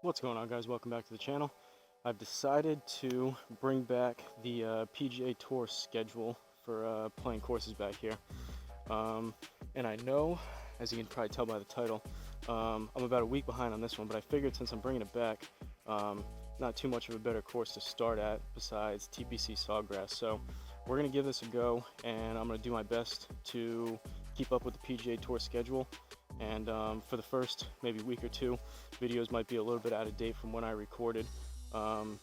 What's going on, guys? Welcome back to the channel. I've decided to bring back the PGA Tour schedule for playing courses back here. And I know, as you can probably tell by the title, I'm about a week behind on this one, but I figured since I'm bringing it back, not too much of a better course to start at besides TPC Sawgrass. So we're going to give this a go, and I'm going to do my best to keep up with the PGA Tour schedule. And for the first maybe week or two, videos might be a little bit out of date from when I recorded,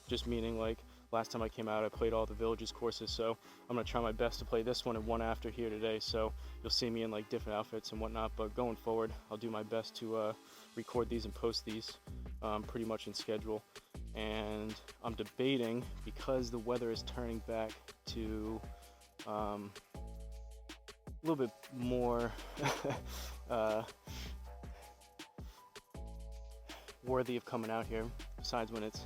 just meaning like last time I came out I played all the Villages courses, so I'm going to try my best to play this one and one after here today, so you'll see me in like different outfits and whatnot. But going forward, I'll do my best to record these and post these pretty much in schedule. And I'm debating, because the weather is turning back to a little bit more worthy of coming out here, besides when it's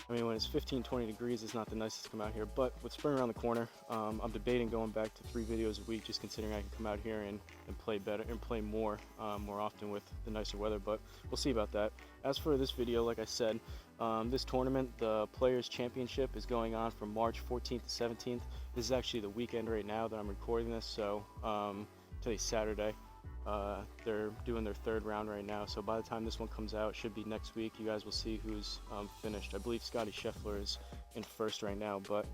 15-20 degrees, it's not the nicest to come out here. But with spring around the corner, I'm debating going back to 3 videos a week, just considering I can come out here and play better and play more often with the nicer weather. But we'll see about that. As for this video, like I said, this tournament, the Players Championship, is going on from March 14th to 17th. This is actually the weekend right now that I'm recording this, so today's Saturday. They're doing their 3rd round right now, so by the time this one comes out, it should be next week. You guys will see who's finished. I believe Scotty Scheffler is in 1st right now, but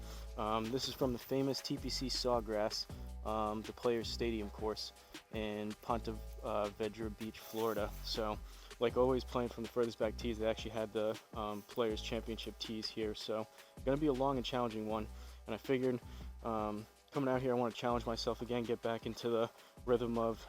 this is from the famous TPC Sawgrass, the Players Stadium course in Ponte Vedra Beach, Florida. So like always, playing from the furthest back tees, they actually had the Players Championship tees here, so going to be a long and challenging one. And I figured coming out here, I want to challenge myself again, get back into the rhythm of,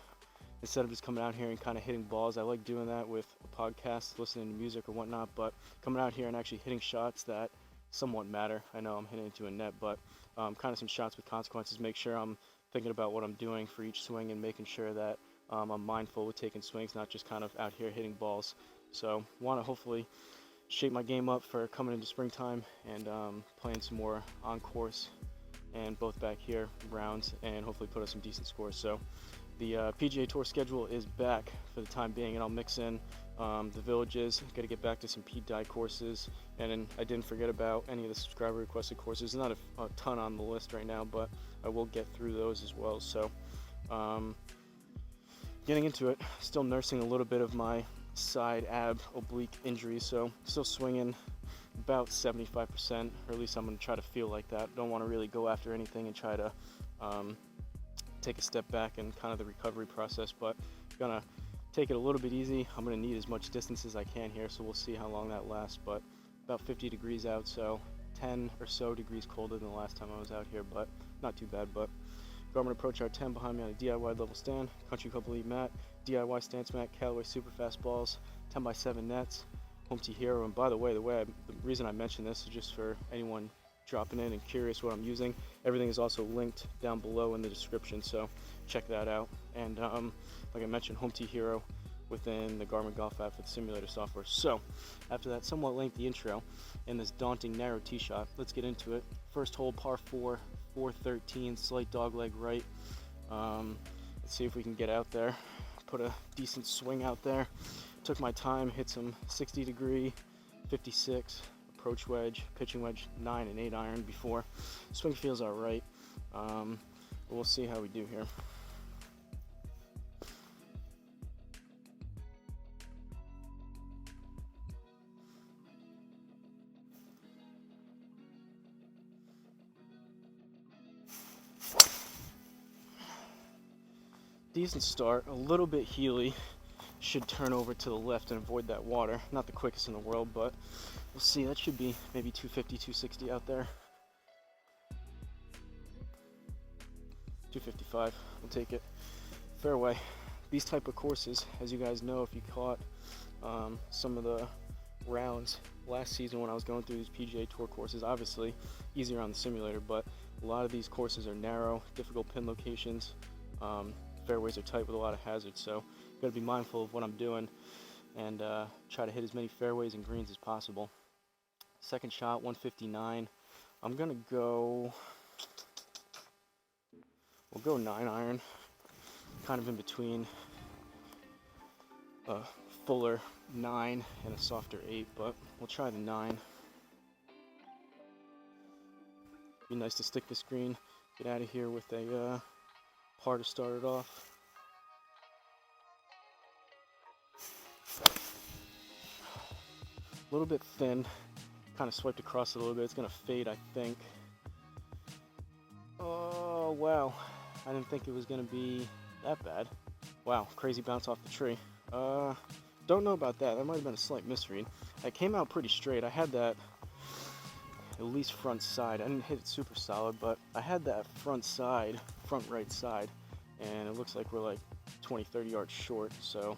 instead of just coming out here and kind of hitting balls. I like doing that with a podcast, listening to music or whatnot, but coming out here and actually hitting shots that somewhat matter. I know I'm hitting into a net, but kind of some shots with consequences. Make sure I'm thinking about what I'm doing for each swing and making sure that I'm mindful with taking swings, not just kind of out here hitting balls. So want to hopefully shape my game up for coming into springtime and playing some more on course and both back here rounds, and hopefully put up some decent scores. So the PGA Tour schedule is back for the time being, and I'll mix in the Villages. Got to get back to some Pete Dye courses, and then I didn't forget about any of the subscriber requested courses. There's not a ton on the list right now, but I will get through those as well. So getting into it, still nursing a little bit of my side ab oblique injury, so still swinging about 75%, or at least I'm going to try to feel like that. Don't want to really go after anything and try to take a step back in kind of the recovery process, but gonna take it a little bit easy. I'm gonna need as much distance as I can here, so we'll see how long that lasts. But about 50 degrees out, so 10 or so degrees colder than the last time I was out here, but not too bad. But Garmin Approach R10 behind me on a DIY level stand, Country Club Elite mat, DIY stance mat, Callaway super fast balls, 10x7 nets, Home Tee Hero. And by the way, the reason I mention this is just for anyone dropping in and curious what I'm using. Everything is also linked down below in the description, so check that out. And like I mentioned, Home Tee Hero within the Garmin Golf app for the simulator software. So after that somewhat lengthy intro and this daunting narrow tee shot, let's get into it. First hole, par 4, 413, slight dog leg right. Let's see if we can get out there, put a decent swing out there. Took my time, hit some 60 degree, 56 approach wedge, pitching wedge, 9 and 8 iron before. Swing feels all right, but we'll see how we do here. Decent start, a little bit heely. Should turn over to the left and avoid that water. Not the quickest in the world, but we'll see. That should be maybe 250, 260 out there. 255, we'll take it. Fairway. These type of courses, as you guys know, if you caught some of the rounds last season when I was going through these PGA Tour courses, obviously easier on the simulator, but a lot of these courses are narrow, difficult pin locations. Fairways are tight with a lot of hazards, so got to be mindful of what I'm doing and try to hit as many fairways and greens as possible. Second shot, 159. I'm gonna go, we'll go 9 iron, kind of in between fuller 9 and a softer 8, but we'll try the 9. Be nice to stick this green, get out of here with a par to start it off. A little bit thin, kind of swiped across it a little bit. It's gonna fade, I think. Oh wow, I didn't think it was gonna be that bad. Wow, crazy bounce off the tree. Don't know about that. That might have been a slight misread. I came out pretty straight. I had that at least front side. I didn't hit it super solid, but I had that front right side, and it looks like we're like 20-30 yards short, so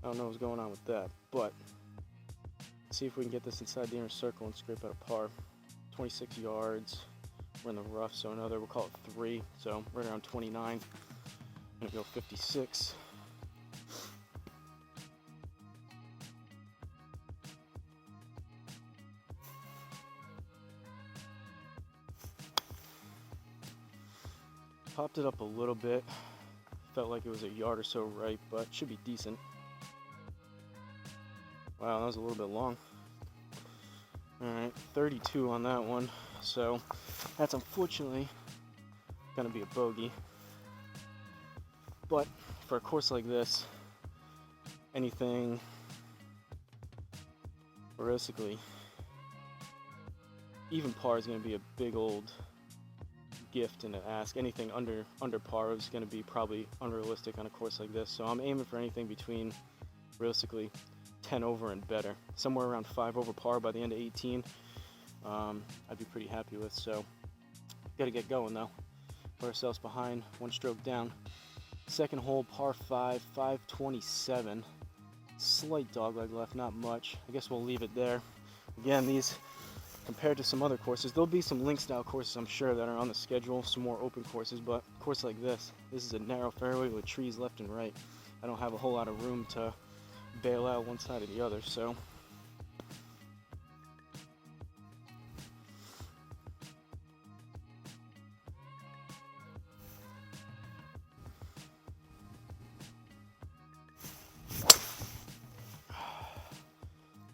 I don't know what's going on with that, but let's see if we can get this inside the inner circle and scrape out a par. 26 yards. We're in the rough, so another, we'll call it 3, so right around 29. I'm gonna go 56. Popped it up a little bit. Felt like it was a yard or so right, but should be decent. Wow, that was a little bit long. Alright, 32 on that one. So that's unfortunately gonna be a bogey. But for a course like this, anything realistically, even par is gonna be a big old gift and an ask. Anything under par is going to be probably unrealistic on a course like this, so I'm aiming for anything between realistically 10 over and better, somewhere around 5 over par by the end of 18. I'd be pretty happy with, so gotta get going though. Put ourselves behind, 1 stroke down. Second hole, par 5, 527. Slight dogleg left, not much. I guess we'll leave it there. Again, these, compared to some other courses, there'll be some link style courses I'm sure that are on the schedule, some more open courses, but a course like this is a narrow fairway with trees left and right. I don't have a whole lot of room to bail out one side or the other, so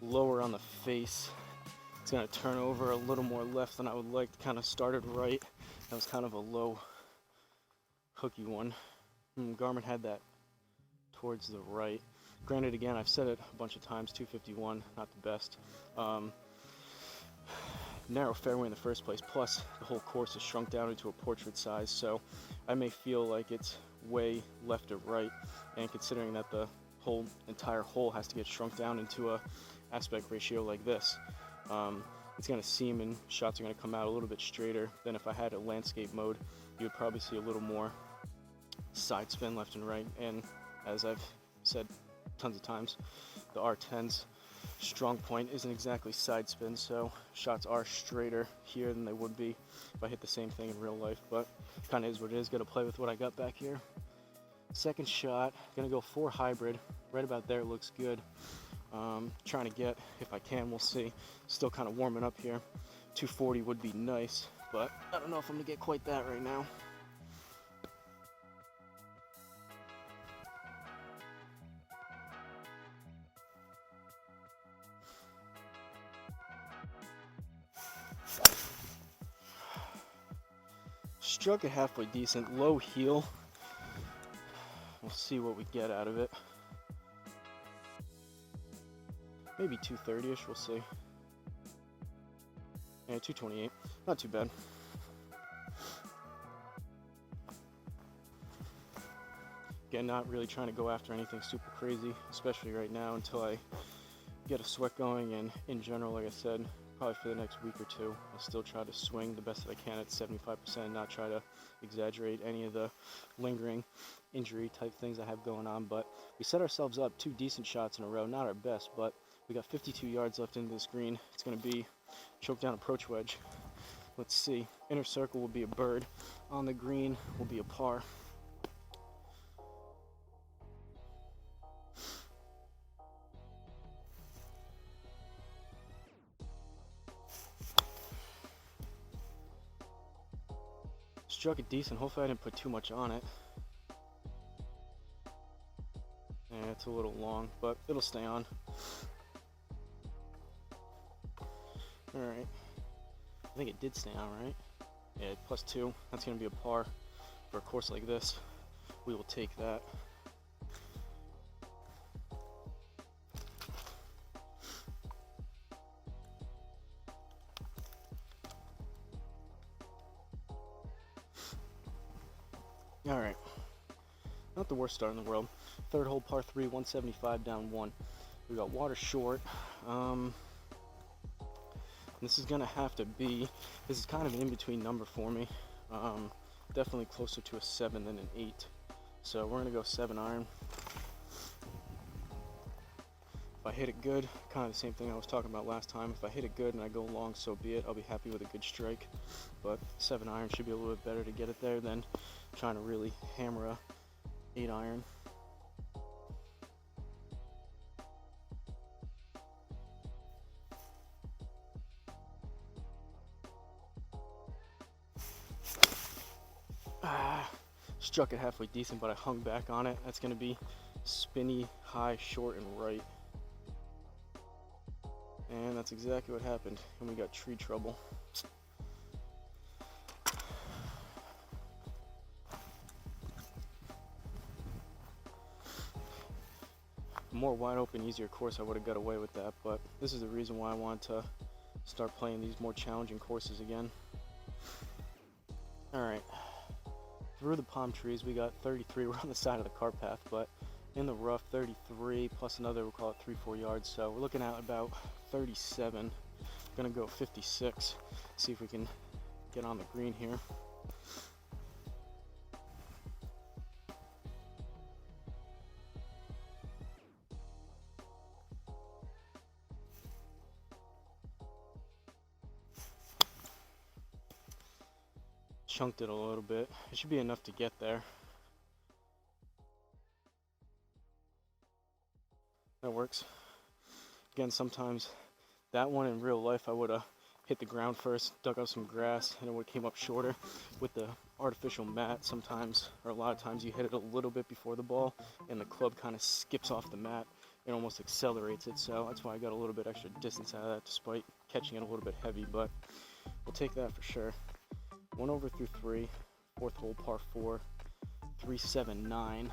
lower on the face. It's going to turn over a little more left than I would like. Kind of started right. That was kind of a low hooky one. Garmin had that towards the right. Granted, again, I've said it a bunch of times, 251, not the best. Narrow fairway in the first place, plus the whole course is shrunk down into a portrait size, so I may feel like it's way left or right, and considering that the whole entire hole has to get shrunk down into a aspect ratio like this, it's going to seem and shots are going to come out a little bit straighter than if I had a landscape mode. You would probably see a little more side spin left and right, and as I've said tons of times, the R10's strong point isn't exactly side spin, so shots are straighter here than they would be if I hit the same thing in real life, but kind of is what it is. Got to play with what I got back here. Second shot, gonna go 4 hybrid, right about there, looks good. Trying to get, if I can, we'll see. Still kind of warming up here. 240 would be nice, but I don't know if I'm gonna get quite that right now. Struck it halfway decent, low heel. We'll see what we get out of it. Maybe 230-ish, we'll see. Yeah, 228, not too bad. Again, not really trying to go after anything super crazy, especially right now until I get a sweat going, and in general, like I said, probably for the next week or two, I'll still try to swing the best that I can at 75%, not try to exaggerate any of the lingering injury type things I have going on. But we set ourselves up 2 decent shots in a row, not our best, but we got 52 yards left into this green. It's going to be choke down approach wedge. Let's see. Inner circle will be a bird. On the green will be a par. Struck it decent. Hopefully I didn't put too much on it. Yeah, it's a little long, but it'll stay on. Alright. I think it did stay on, right? Yeah, +2. That's going to be a par for a course like this. We will take that. Alright. Not the worst start in the world. Third hole, par 3, 175 down 1. We got water short. This is gonna have to be, this is kind of an in-between number for me. Definitely closer to a 7 than an 8. So we're gonna go 7 iron. If I hit it good, kind of the same thing I was talking about last time. If I hit it good and I go long, so be it. I'll be happy with a good strike. But 7 iron should be a little bit better to get it there than trying to really hammer a 8 iron. Struck it halfway decent, but I hung back on it. That's going to be spinny, high, short, and right. And that's exactly what happened. And we got tree trouble. More wide open, easier course, I would have got away with that. But this is the reason why I want to start playing these more challenging courses again. Alright. Through the palm trees, we got 33. We're on the side of the cart path, but in the rough, 33 plus another, we'll call it 3-4 yards. So we're looking at about 37. Gonna go 56. See if we can get on the green here. Chunked it a little bit. It should be enough to get there. That works. Again, sometimes that one in real life I would have hit the ground first, dug up some grass, and it would have came up shorter. With the artificial mat, sometimes, or a lot of times, you hit it a little bit before the ball, and the club kind of skips off the mat and almost accelerates it. So that's why I got a little bit extra distance out of that, despite catching it a little bit heavy. But we'll take that for sure. 1 over through 3, 4th hole, par 4, 379.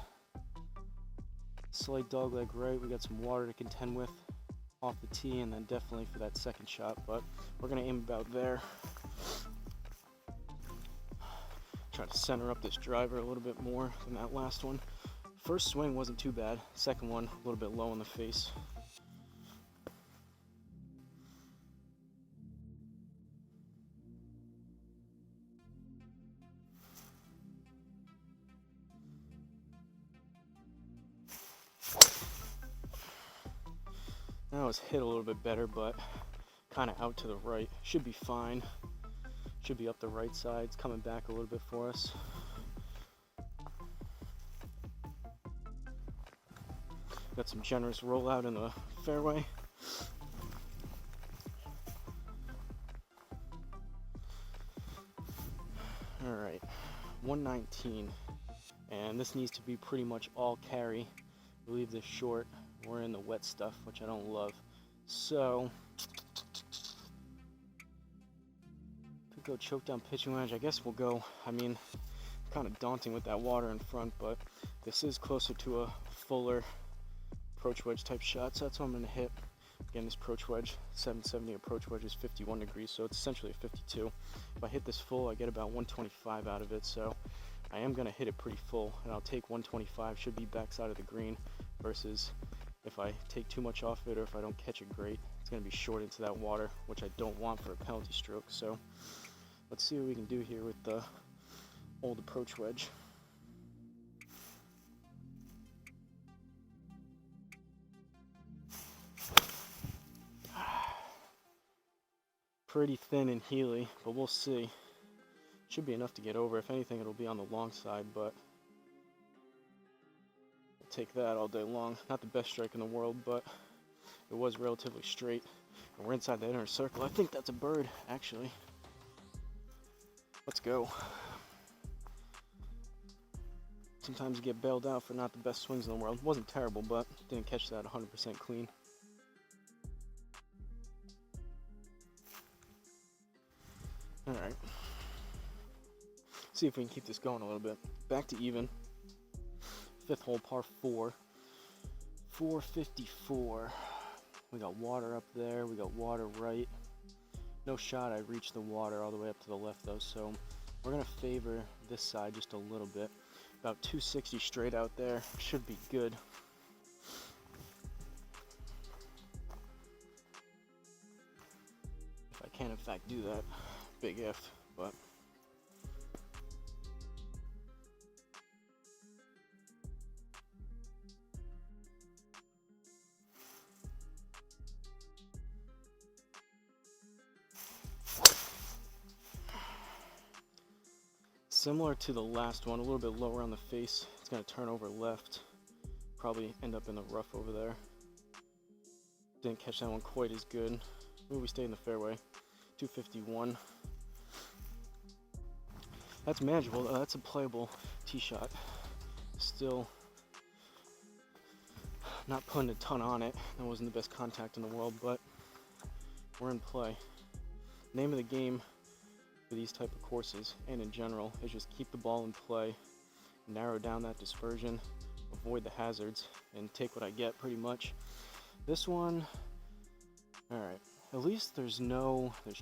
Slight dogleg right. We got some water to contend with off the tee, and then definitely for that second shot. But we're gonna aim about there. Try to center up this driver a little bit more than that last one. First swing wasn't too bad. Second one a little bit low in the face. That was hit a little bit better, but kind of out to the right. Should be fine. Should be up the right side. It's coming back a little bit for us. Got some generous rollout in the fairway. All right, 119. And this needs to be pretty much all carry. We leave this short. We're in the wet stuff, which I don't love. So, could go choke down pitching wedge. I guess we'll go, I mean, kind of daunting with that water in front, but this is closer to a fuller approach wedge type shot, so that's what I'm going to hit. Again, this approach wedge, 770 approach wedge is 51 degrees, so it's essentially a 52. If I hit this full, I get about 125 out of it, so I am going to hit it pretty full, and I'll take 125, should be backside of the green, versus if I take too much off it or if I don't catch it great, it's going to be short into that water, which I don't want for a penalty stroke. So let's see what we can do here with the old approach wedge. Pretty thin and heely, but we'll see. Should be enough to get over. If anything, it'll be on the long side, but take that all day long. Not the best strike in the world, but it was relatively straight. And we're inside the inner circle. I think that's a bird, actually. Let's go. Sometimes you get bailed out for not the best swings in the world. It wasn't terrible, but didn't catch that 100% clean. Alright. See if we can keep this going a little bit. Back to even. 5th hole, par 4. 454. We got water up there. We got water right. No shot I reached the water all the way up to the left though, so we're going to favor this side just a little bit. About 260 straight out there. Should be good. If I can in fact do that. Big if, but similar to the last one, a little bit lower on the face. It's going to turn over left. Probably end up in the rough over there. Didn't catch that one quite as good. Maybe we stayed in the fairway. 251. That's manageable. That's a playable tee shot. Still not putting a ton on it. That wasn't the best contact in the world, but we're in play. Name of the game for these type of courses and in general is just keep the ball in play, narrow down that dispersion, avoid the hazards, and take what I get pretty much. This one, all right, at least there's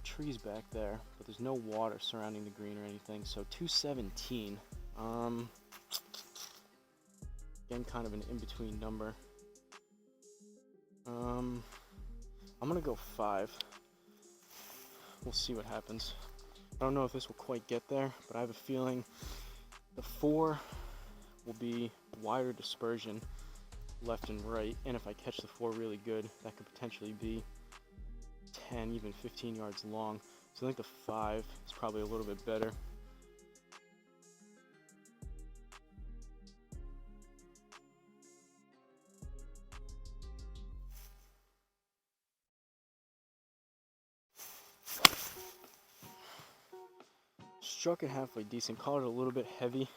trees back there, but there's no water surrounding the green or anything. So 217, again, kind of an in-between number. I'm gonna go 5. We'll see what happens. I don't know if this will quite get there, but I have a feeling the 4 will be wider dispersion left and right, and if I catch the 4 really good, that could potentially be 10, even 15 yards long. So I think the 5 is probably a little bit better. Struck it halfway decent, caught it a little bit heavy,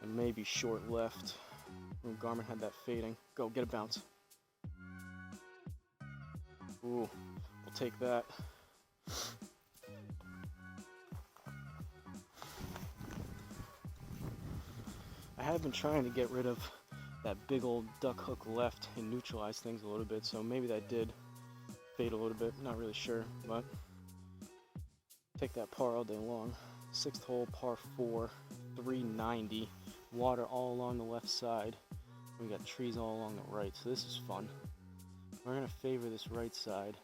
and maybe short left. Ooh, Garmin had that fading. Go, get a bounce. Ooh, we'll take that. I have been trying to get rid of that big old duck hook left and neutralize things a little bit, so maybe that did fade a little bit, not really sure, but take that par all day long. 6th hole, par 4, 390. Water all along the left side. We got trees all along the right, so this is fun. We're going to favor this right side.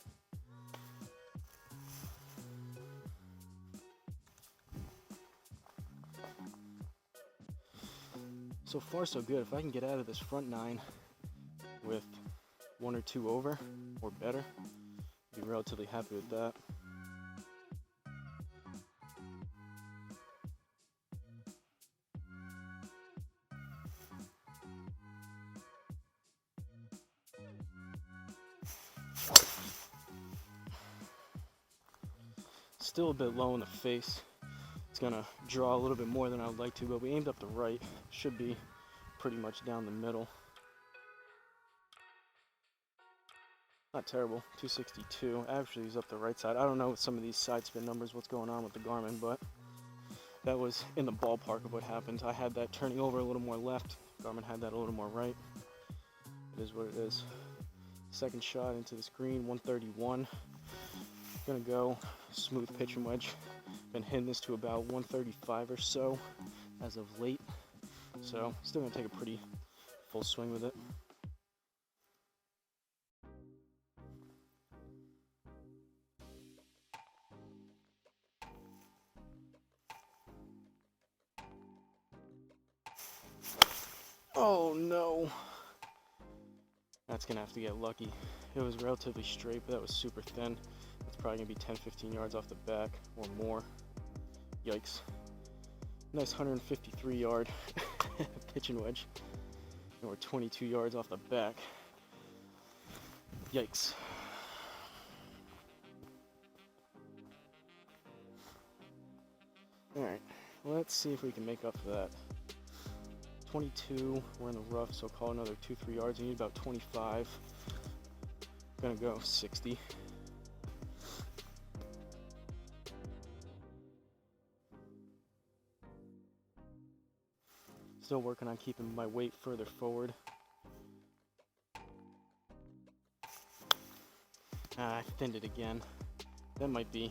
So far so good. If I can get out of this front 9 with 1 or 2 over or better, I'd be relatively happy with that. Still a bit low in the face. It's gonna draw a little bit more than I would like to, but we aimed up the right. Should be pretty much down the middle. Not terrible. 262. Actually, he's up the right side. I don't know with some of these side spin numbers what's going on with the Garmin, but that was in the ballpark of what happened. I had that turning over a little more left. Garmin had that a little more right. It is what it is. Second shot into the screen, 131. Gonna go smooth pitch and wedge. Been hitting this to about 135 or so as of late. So still gonna take a pretty full swing with it. Oh no. That's gonna have to get lucky. It was relatively straight, but that was super thin. It's probably gonna be 10-15 yards off the back or more. Yikes. Nice 153 yard pitch and wedge. And we're 22 yards off the back. Yikes. Alright, let's see if we can make up for that. 22, we're in the rough, so call another 2-3 yards. You need about 25. Gonna go 60. Still working on keeping my weight further forward. I thinned it again. That might be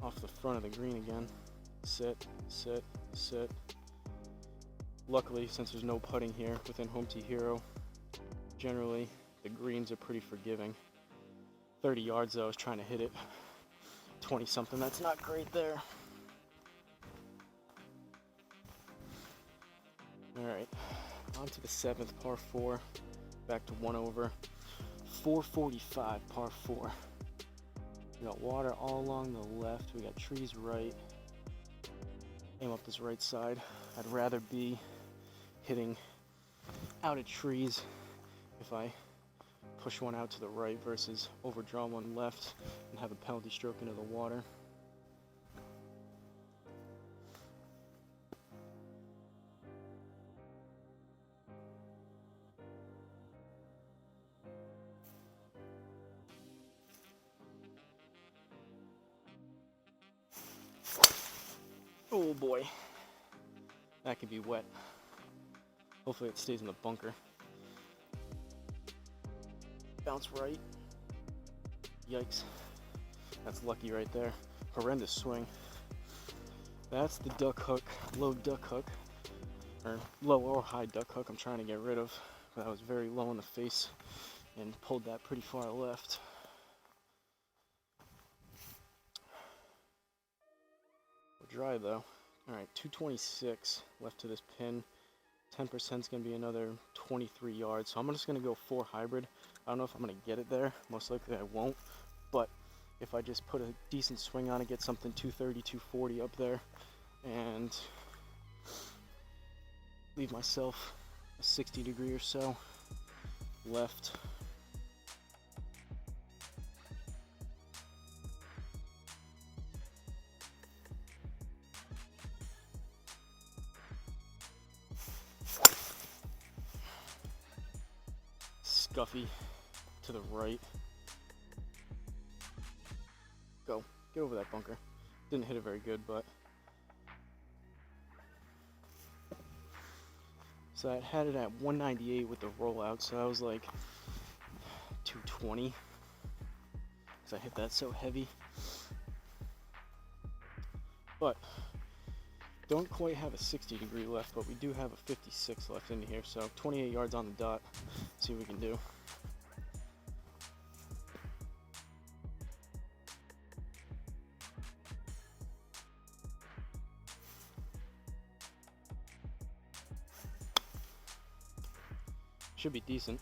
off the front of the green again. Sit, sit, sit. Luckily, since there's no putting here within Home Tee Hero, generally the greens are pretty forgiving. 30 yards though, I was trying to hit it. 20 something, that's not great there. Alright, on to the 7th, par 4. Back to 1 over. 445, par 4. We got water all along the left. We got trees right. Aim up this right side. I'd rather be hitting out of trees if I push one out to the right versus overdraw one left and have a penalty stroke into the water. Oh boy, that could be wet. Hopefully it stays in the bunker. Bounce right. Yikes. That's lucky right there. Horrendous swing. That's the duck hook, low duck hook, or low or high duck hook I'm trying to get rid of. But I was very low in the face and pulled that pretty far left. We're dry though. Alright, 226 left to this pin. 10% is going to be another 23 yards. So I'm just going to go 4 hybrid. I don't know if I'm going to get it there. Most likely I won't. But if I just put a decent swing on it, get something 230, 240 up there, and leave myself a 60 degree or so left. Scuffy to the right. Go. Get over that bunker. Didn't hit it very good, but... So I had it at 198 with the rollout, so I was like 220. Because I hit that so heavy. But don't quite have a 60 degree left, but we do have a 56 left in here, so 28 yards on the dot. See what we can do. Should be decent.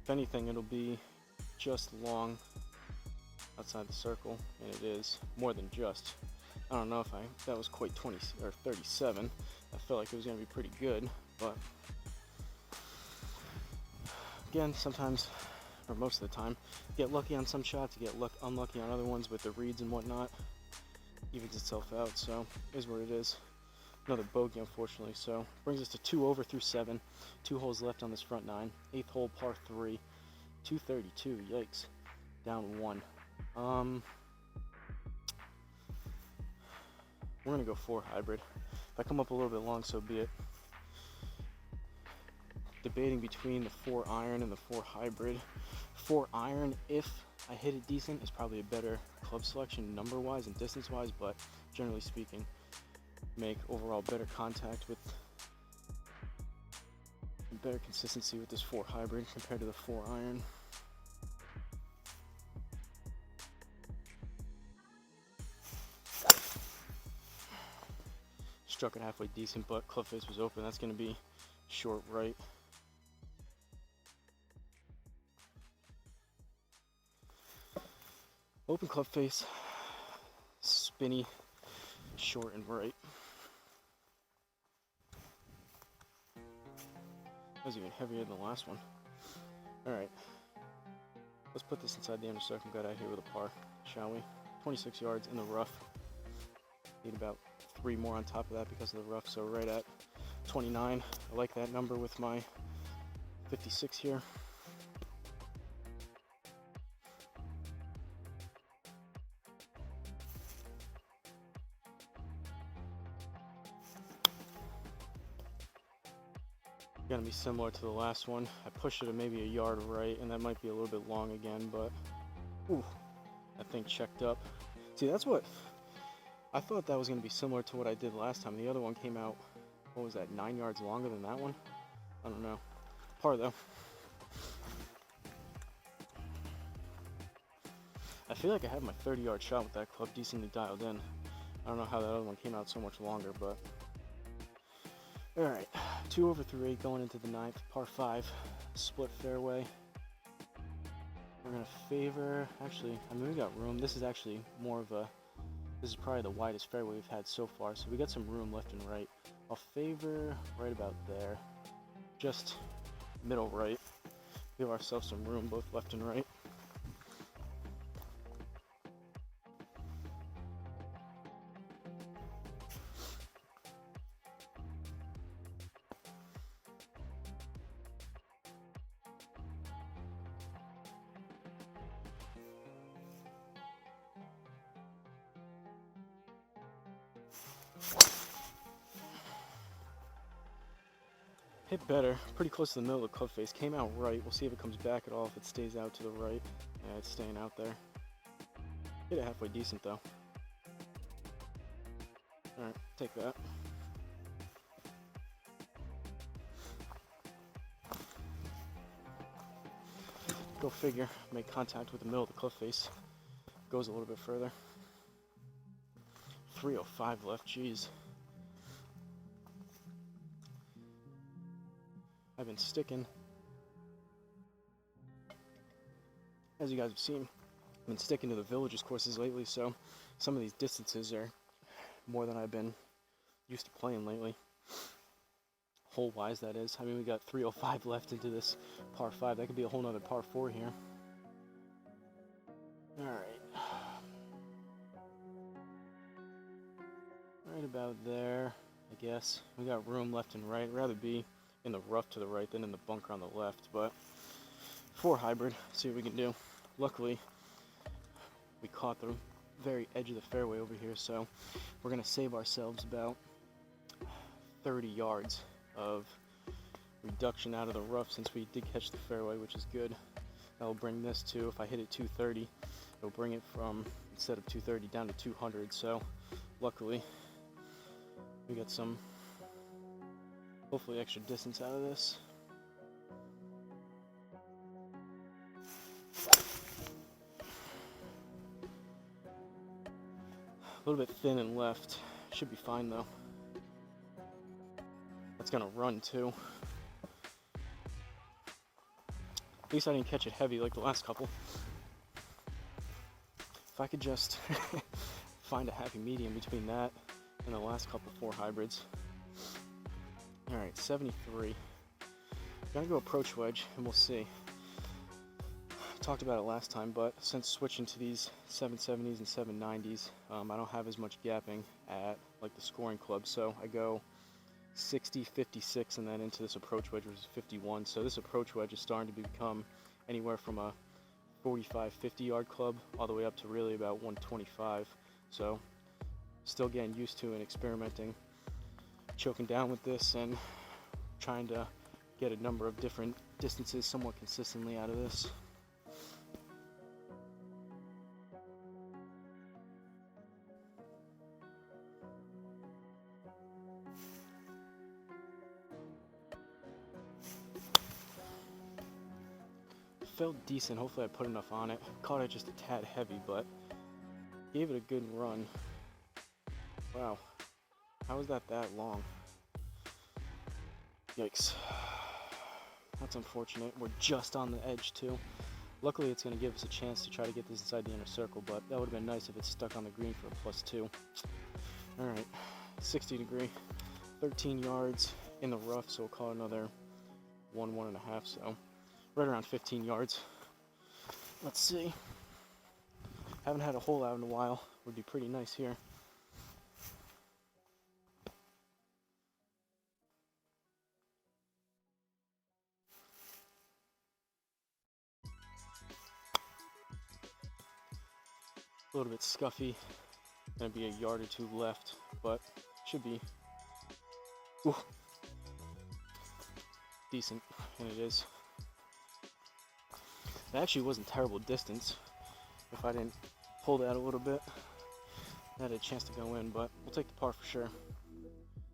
If anything, it'll be just long outside the circle, and it is more than just. I don't know if that was quite 20 or 37. I felt like it was going to be pretty good, but again, sometimes, or most of the time, you get lucky on some shots, you get unlucky on other ones with the reads and whatnot. Evens itself out, so it is what it is. Another bogey, unfortunately, so brings us to 2 over through 7. 2 holes left on this front 9. 8th hole, par 3. 232, yikes. Down 1. We're going to go 4 hybrid. If I come up a little bit long, so be it. Debating between the 4 iron and the 4 hybrid. 4 iron, if I hit it decent, is probably a better club selection number-wise and distance-wise, but generally speaking, make overall better contact with better consistency with this 4 hybrid compared to the 4 iron. Struck it halfway decent, but club face was open. That's going to be short right. Open club face, spinny, short and right. That was even heavier than the last one. Alright, let's put this inside the inner circle. Got out here with a par, shall we? 26 yards in the rough. Need about 3 more on top of that because of the rough, so right at 29. I like that number with my 56 here. Gonna be similar to the last one. I pushed it maybe a yard right, and that might be a little bit long again, but ooh, that thing checked up. See, that's what I thought, that was gonna be similar to what I did last time. The other one came out, what was that, 9 yards longer than that one? I don't know. Par though. I feel like I have my 30-yard shot with that club decently dialed in. I don't know how that other one came out so much longer, but all right, 2 over through 8 going into the 9th, par 5, split fairway. We're gonna favor, actually, I mean, we got room. This is actually more of a, this is probably the widest fairway we've had so far, so we got some room left and right. I'll favor right about there, just middle right. Give ourselves some room both left and right. Hit better, pretty close to the middle of the club face. Came out right. We'll see if it comes back at all, if it stays out to the right. Yeah, it's staying out there. Hit it halfway decent though. Alright, take that. Go figure, make contact with the middle of the cliff face. Goes a little bit further. 305 left, jeez. I've been sticking. As you guys have seen, I've been sticking to the Villages courses lately, so some of these distances are more than I've been used to playing lately. Hole-wise, that is. I mean, we got 305 left into this par 5. That could be a whole nother par 4 here. Alright. Right about there, I guess. We got room left and right. I'd rather be in the rough to the right than in the bunker on the left, but 4 hybrid, see what we can do. Luckily, we caught the very edge of the fairway over here, so we're going to save ourselves about 30 yards of reduction out of the rough since we did catch the fairway, which is good. That'll bring this to, if I hit it 230, it'll bring it from, instead of 230, down to 200, so luckily we got some, hopefully, extra distance out of this. A little bit thin and left. Should be fine though. That's gonna run too. At least I didn't catch it heavy like the last couple. If I could just find a happy medium between that and the last couple 4 hybrids. Alright, 73. Gotta go approach wedge and we'll see. Talked about it last time, but since switching to these 770s and 790s, I don't have as much gapping at like the scoring club, so I go 60, 56, and then into this approach wedge, which is 51. So this approach wedge is starting to become anywhere from a 45, 50 yard club all the way up to really about 125. So still getting used to and experimenting, choking down with this and trying to get a number of different distances somewhat consistently out of this. Felt decent. Hopefully I put enough on it. Caught it just a tad heavy, but gave it a good run. Wow. How is that long? Yikes. That's unfortunate. We're just on the edge too. Luckily it's going to give us a chance to try to get this inside the inner circle, but that would have been nice if it stuck on the green for a +2. Alright, 60 degree, 13 yards in the rough, so we'll call it another 1.5, so right around 15 yards. Let's see. Haven't had a hole out in a while. Would be pretty nice here. A little bit scuffy. Gonna be a yard or two left, but should be decent, and it is. It actually wasn't terrible distance. If I didn't pull that a little bit, I had a chance to go in, but we'll take the par for sure.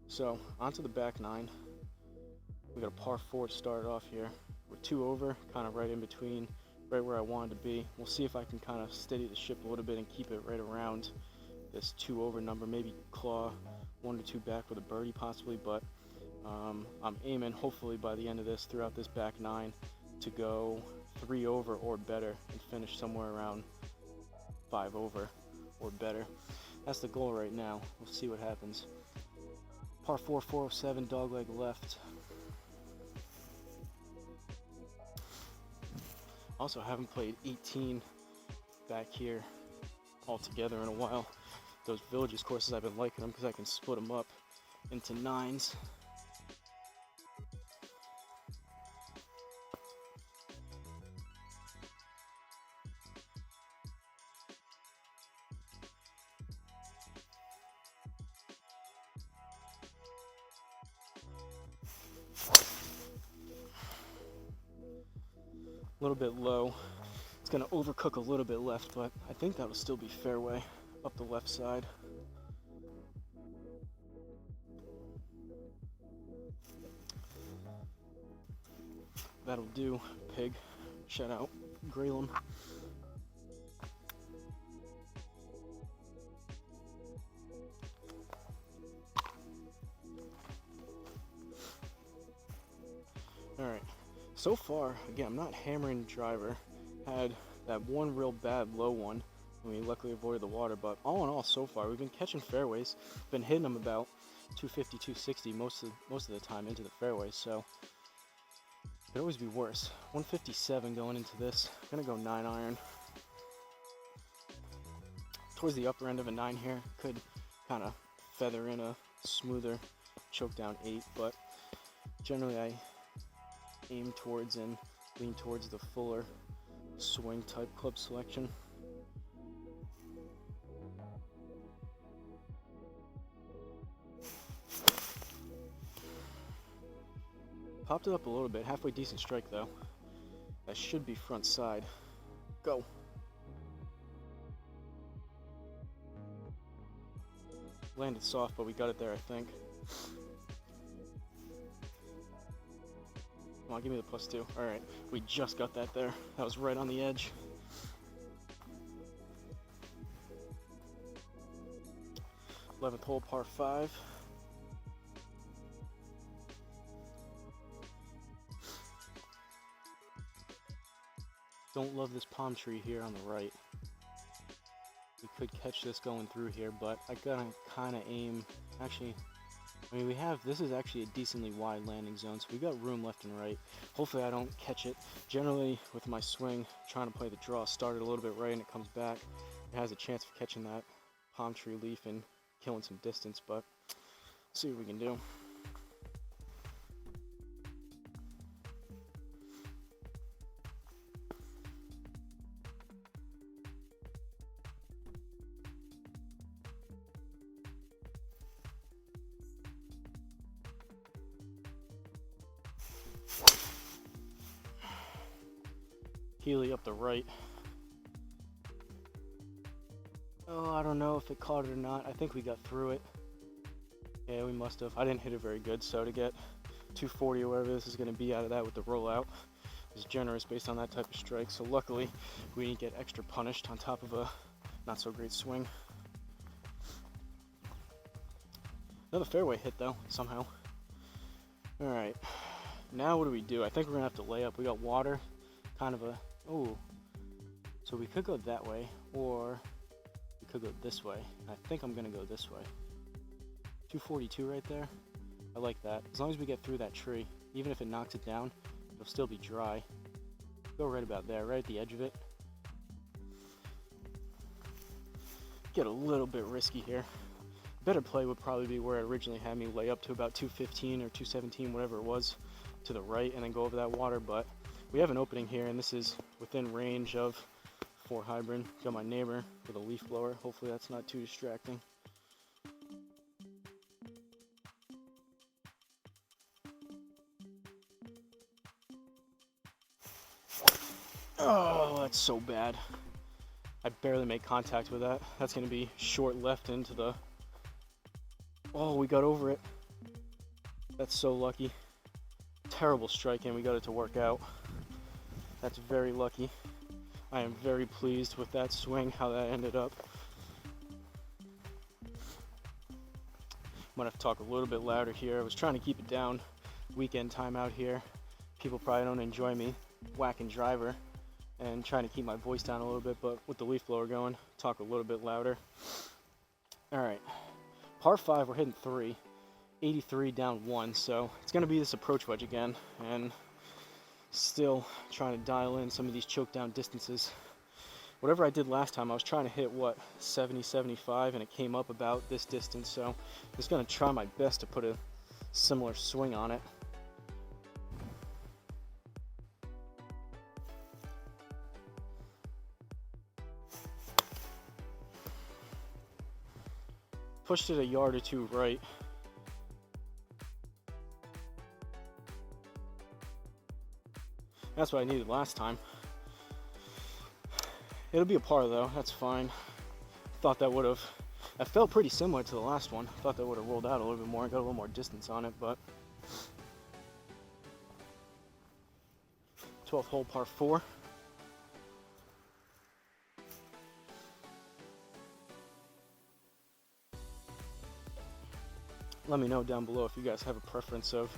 So onto the back nine. We got a par 4 to start off here. We're 2 over, kind of right in between, right where I wanted to be. We'll see if I can kind of steady the ship a little bit and keep it right around this 2 over number. Maybe claw 1 or 2 back with a birdie possibly, but I'm aiming hopefully by the end of this, throughout this back nine, to go 3 over or better and finish somewhere around 5 over or better. That's the goal right now. We'll see what happens. Par 4, 407, dogleg left. Also haven't played 18 back here all together in a while. Those Villages courses, I've been liking them because I can split them up into 9s. A little bit low. It's going to overcook a little bit left, but I think that'll still be fairway up the left side. That'll do, pig. Shout out, Graylem. Alright, so far, again, I'm not hammering the driver. Had that one real bad low one, and we luckily avoided the water, but all in all, so far, we've been catching fairways, been hitting them about 250, 260 most of the time into the fairways, so could always be worse. 157 going into this. I'm gonna go 9 iron. Towards the upper end of a 9 here. Could kind of feather in a smoother choke down 8, but generally I aim towards and lean towards the fuller swing type club selection. Popped it up a little bit, halfway decent strike though. That should be front side. Go. Landed soft, but we got it there, I think. Come on, give me the +2. Alright, we just got that there. That was right on the edge. Eleventh hole, par 5. Don't love this palm tree here on the right. We could catch this going through here, but I gotta kind of aim. Actually, I mean, this is actually a decently wide landing zone, so we got room left and right. Hopefully I don't catch it. Generally, with my swing, trying to play the draw, started a little bit right and it comes back. It has a chance of catching that palm tree leaf and killing some distance, but see what we can do. Healy up the right. Oh, I don't know if it caught it or not. I think we got through it. Yeah, we must have. I didn't hit it very good, so to get 240 or whatever this is going to be out of that with the rollout is generous based on that type of strike. So luckily, we didn't get extra punished on top of a not so great swing. Another fairway hit though, somehow. All right, now what do? I think we're gonna have to lay up. We got water, kind of a, oh, so we could go that way, or we could go this way. I think I'm gonna go this way. 242 right there. I like that. As long as we get through that tree, even if it knocks it down, it'll still be dry. Go right about there, right at the edge of it. Get a little bit risky here. Better play would probably be where it originally had me lay up to about 215 or 217, whatever it was, to the right, and then go over that water, but we have an opening here, and this is within range of 4 hybrid. Got my neighbor with a leaf blower. Hopefully that's not too distracting. Oh, that's so bad. I barely made contact with that. That's going to be short left into the... Oh, we got over it. That's so lucky. Terrible strike, and we got it to work out. That's very lucky. I am very pleased with that swing, how that ended up. I'm gonna have to talk a little bit louder here. I was trying to keep it down. Weekend time out here. People probably don't enjoy me whacking driver and trying to keep my voice down a little bit, but with the leaf blower going, talk a little bit louder. All right, par 5, we're hitting 3, 83 down 1, so it's gonna be this approach wedge again, and still trying to dial in some of these choke down distances. Whatever I did last time, I was trying to hit, what, 70, 75, and it came up about this distance, so I'm just gonna try my best to put a similar swing on it. Pushed it a yard or two right. That's what I needed last time. It'll be a par though, that's fine. Thought that would have, that felt pretty similar to the last one. Thought that would have rolled out a little bit more and got a little more distance on it, but 12th hole, par 4. Let me know down below if you guys have a preference of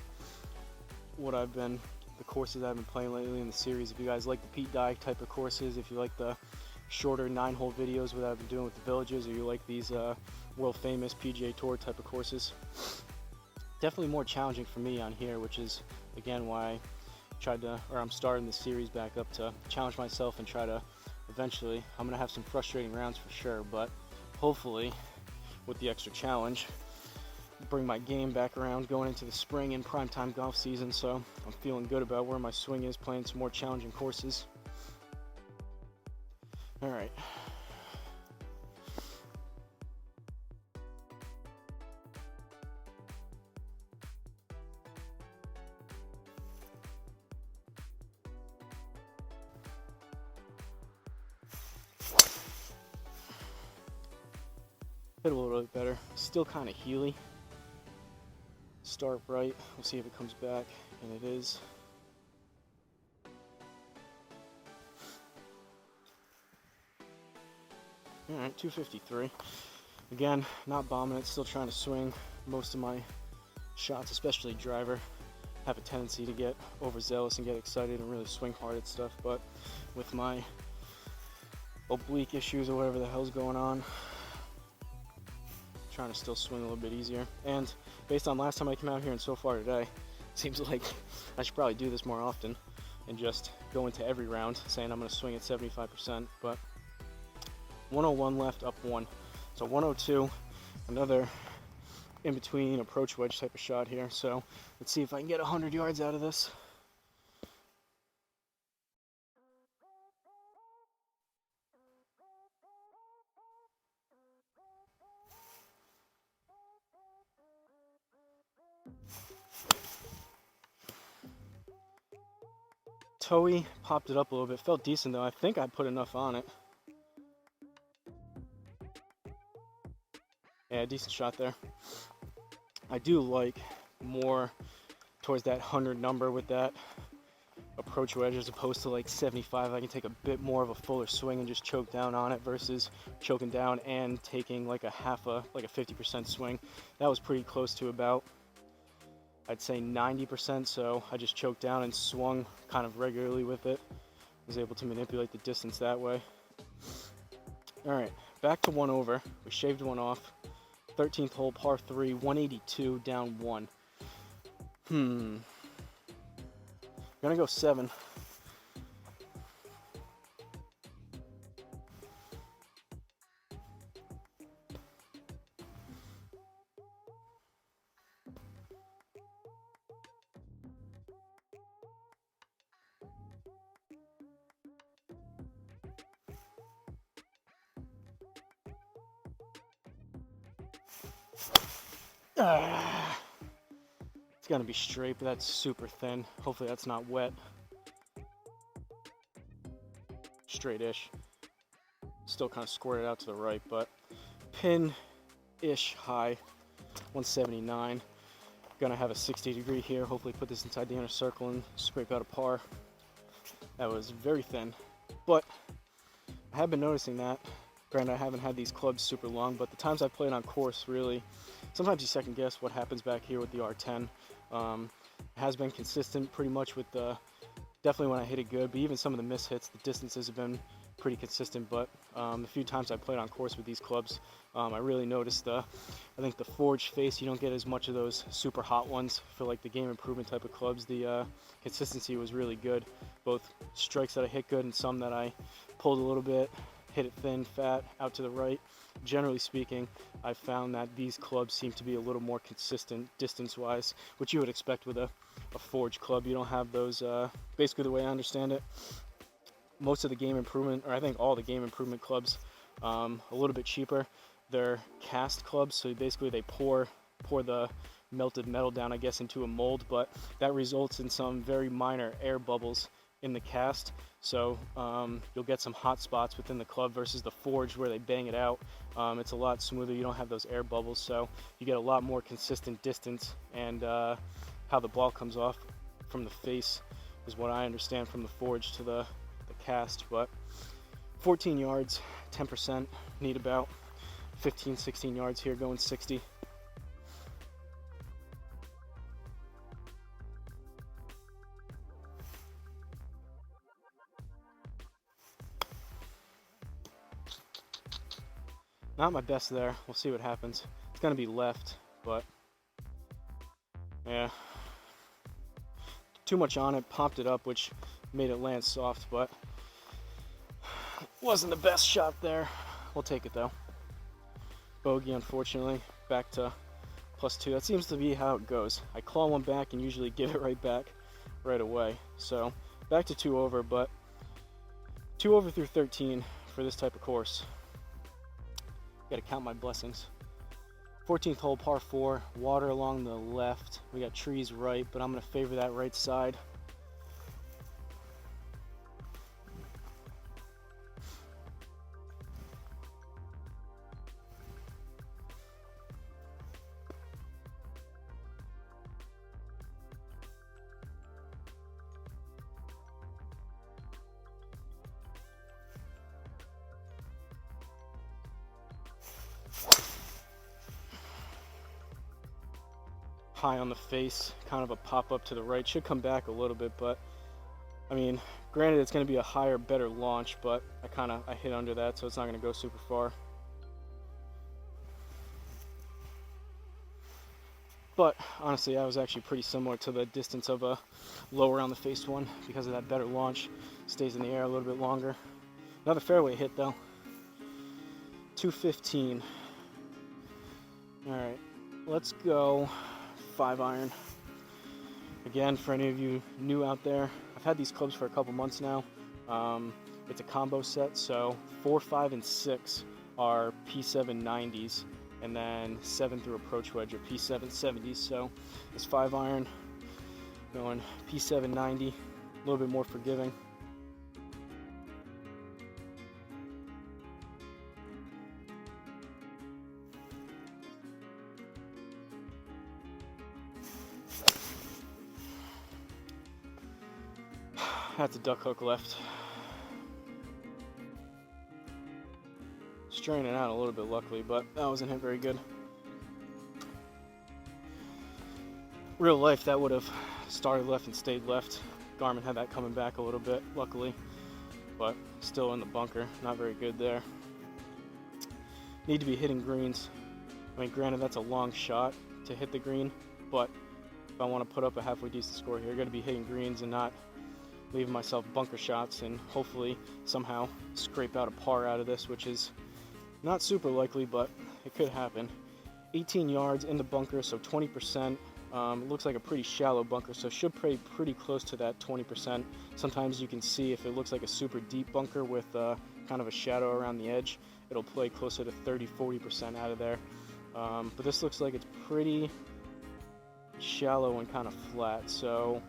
what I've been, the courses I've been playing lately in the series. If you guys like the Pete Dye type of courses, if you like the shorter 9-hole videos that I've been doing with the villages, or you like these world famous PGA Tour type of courses. Definitely more challenging for me on here, which is again why I tried to, or I'm starting the series back up to challenge myself and try to eventually, I'm gonna have some frustrating rounds for sure, but hopefully with the extra challenge, bring my game back around going into the spring and primetime golf season, so I'm feeling good about where my swing is, playing some more challenging courses. All right. Hit a little bit better. Still kind of heely. Start right. We'll see if it comes back, and it is. All right, 253. Again, not bombing it. Still trying to swing. Most of my shots, especially driver, have a tendency to get overzealous and get excited and really swing hard at stuff. But with my oblique issues or whatever the hell's going on, trying to still swing a little bit easier. And based on last time I came out here and so far today, seems like I should probably do this more often and just go into every round saying I'm going to swing at 75%. But 101 left, up 1. So 102, another in between approach wedge type of shot here. So let's see if I can get 100 yards out of this. Toey popped it up a little bit. Felt decent though. I think I put enough on it. Yeah, decent shot there. I do like more towards that 100 number with that approach wedge as opposed to like 75. I can take a bit more of a fuller swing and just choke down on it versus choking down and taking like a 50% swing. That was pretty close to about, I'd say 90%, so I just choked down and swung kind of regularly with it. Was able to manipulate the distance that way. All right, back to 1 over. We shaved 1 off. 13th hole, par 3, 182 down 1. I'm gonna go 7. It's gonna be straight, but that's super thin. Hopefully that's not wet. Straight-ish. Still kind of squirted out to the right, but pin-ish high, 179. Gonna have a 60-degree here. Hopefully put this inside the inner circle and scrape out a par. That was very thin, but I have been noticing that. Granted, I haven't had these clubs super long, but the times I played on course, really, sometimes you second guess what happens back here with the R10. It has been consistent pretty much with the, definitely when I hit it good, but even some of the miss hits, the distances have been pretty consistent. But a few times I played on course with these clubs, I really noticed I think the forged face, you don't get as much of those super hot ones for like the game improvement type of clubs. The consistency was really good, both strikes that I hit good and some that I pulled a little bit, hit it thin, fat, out to the right. Generally speaking, I found that these clubs seem to be a little more consistent distance-wise, which you would expect with a forged club. You don't have those, basically the way I understand it, most of the game improvement, or I think all the game improvement clubs, a little bit cheaper. They're cast clubs, so basically they pour the melted metal down, I guess, into a mold, but that results in some very minor air bubbles in the cast. So you'll get some hot spots within the club versus the forged where they bang it out. It's a lot smoother. You don't have those air bubbles, so you get a lot more consistent distance, and how the ball comes off from the face is what I understand from the forged to the cast. But 14 yards, 10%, need about 15-16 yards here, going 60. Not my best there. We'll see what happens. It's gonna be left, but yeah, too much on it, popped it up, which made it land soft, but wasn't the best shot there. We'll take it though. Bogey, unfortunately, back to +2. That seems to be how it goes. I claw one back and usually give it right back right away. So back to 2 over, but 2 over through 13 for this type of course. Got to count my blessings. 14th hole, par 4, water along the left. We got trees right, but I'm going to favor that right side. High on the face, kind of a pop up to the right. Should come back a little bit, but I mean, granted it's going to be a higher, better launch, but I hit under that, so it's not going to go super far. But honestly, that was actually pretty similar to the distance of a lower on the face one because of that better launch. Stays in the air a little bit longer. Another fairway hit though. 215. All right, let's go 5-iron. Again, for any of you new out there, I've had these clubs for a couple months now. It's a combo set, so 4, 5, and 6 are P790s, and then 7 through approach wedge are P770s. So this 5-iron going P790, a little bit more forgiving. That's a duck hook left. Straining out a little bit, luckily, but that wasn't hit very good. Real life, that would have started left and stayed left. Garmin had that coming back a little bit, luckily, but still in the bunker. Not very good there. Need to be hitting greens. I mean, granted, that's a long shot to hit the green, but if I want to put up a halfway decent score here, I got to be hitting greens and not leaving myself bunker shots, and hopefully somehow scrape out a par out of this, which is not super likely, but it could happen. 18 yards in the bunker, so 20%. It looks like a pretty shallow bunker, so should play pretty close to that 20%. Sometimes you can see if it looks like a super deep bunker with kind of a shadow around the edge, it'll play closer to 30-40% out of there. But this looks like it's pretty shallow and kind of flat. So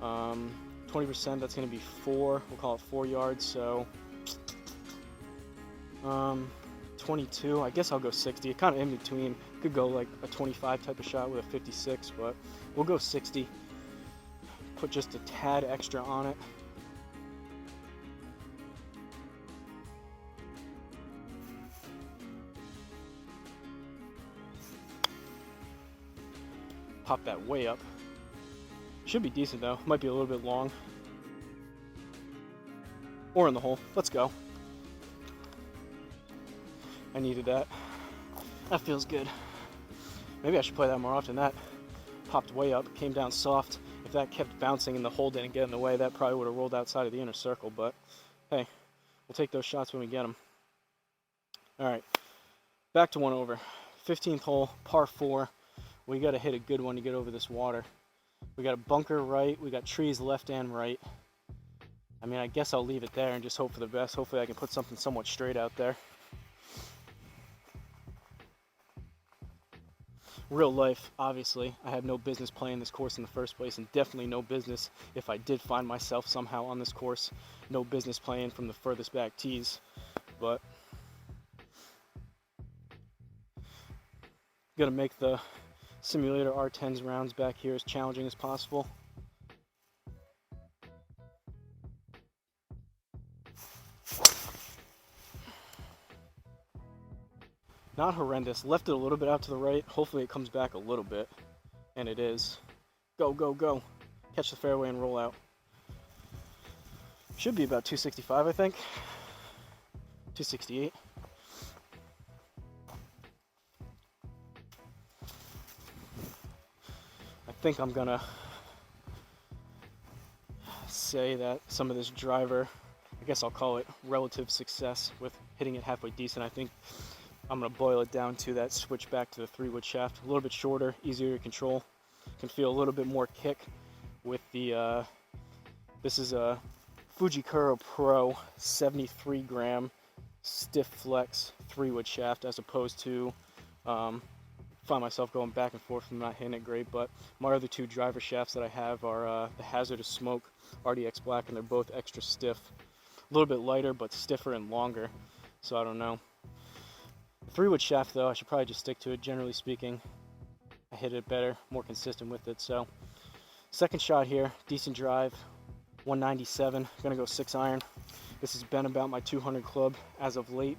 20%, that's going to be 4. We'll call it 4 yards. So 22. I guess I'll go 60. Kind of in between. Could go like a 25 type of shot with a 56, but we'll go 60. Put just a tad extra on it. Pop that way up. Should be decent though. Might be a little bit long. Or in the hole. Let's go. I needed that. That feels good. Maybe I should play that more often. That popped way up, came down soft. If that kept bouncing and the hole didn't get in the way, that probably would have rolled outside of the inner circle. But hey, we'll take those shots when we get them. All right, back to one over. 15th hole, par 4. We got to hit a good one to get over this water. We got a bunker right. We got trees left and right. I mean, I guess I'll leave it there and just hope for the best. Hopefully I can put something somewhat straight out there. Real life, obviously, I have no business playing this course in the first place, and definitely no business, if I did find myself somehow on this course, no business playing from the furthest back tees. But gotta make the simulator R10's rounds back here as challenging as possible. Not horrendous. Left it a little bit out to the right. Hopefully it comes back a little bit. And it is. Go, go, go. Catch the fairway and roll out. Should be about 265, I think. 268. I think I'm gonna say that some of this driver, I guess I'll call it relative success with hitting it halfway decent. I think I'm going to boil it down to that switch back to the 3-wood shaft. A little bit shorter, easier to control. Can feel a little bit more kick with the, this is a Fujikura Pro 73 gram stiff flex 3-wood shaft, as opposed to, find myself going back and forth and not hitting it great. But my other 2 driver shafts that I have are the Hazardous Smoke RDX Black, and they're both extra stiff. A little bit lighter, but stiffer and longer. So I don't know. 3-wood shaft though, I should probably just stick to it. Generally speaking, I hit it better, more consistent with it. So second shot here, decent drive, 197. Gonna go 6 iron. This has been about my 200 club as of late.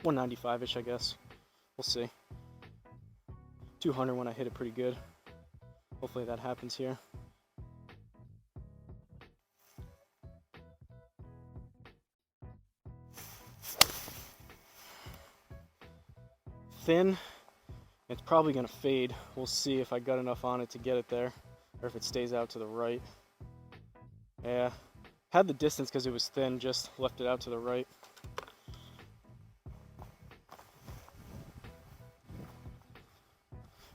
195-ish, I guess. We'll see. 200 when I hit it pretty good. Hopefully that happens here. Thin, it's probably going to fade. We'll see if I got enough on it to get it there, or if it stays out to the right. Yeah, had the distance because it was thin, just left it out to the right.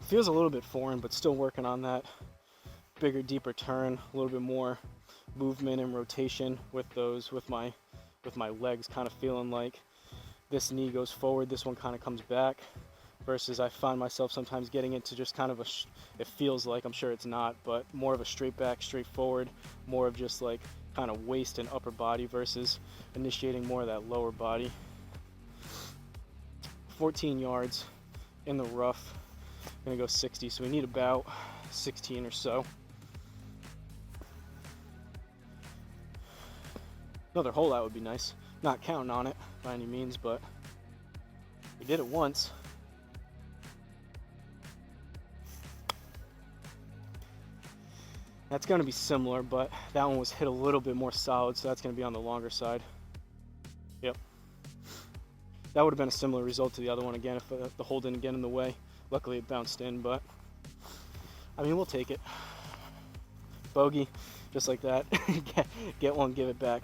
Feels a little bit foreign, but still working on that. Bigger, deeper turn, a little bit more movement and rotation with those, with my legs kind of feeling like this knee goes forward, this one kind of comes back, versus I find myself sometimes getting into just kind of it feels like, I'm sure it's not, but more of a straight back, straight forward, more of just like kind of waist and upper body versus initiating more of that lower body. 14 yards in the rough. Gonna go 60, so we need about 16 or so. Another hole out would be nice. Not counting on it by any means, but we did it once. That's going to be similar, but that one was hit a little bit more solid, so that's going to be on the longer side. Yep. That would have been a similar result to the other one again if the hole didn't get in the way. Luckily it bounced in, but I mean, we'll take it. Bogey, just like that. Get one, give it back.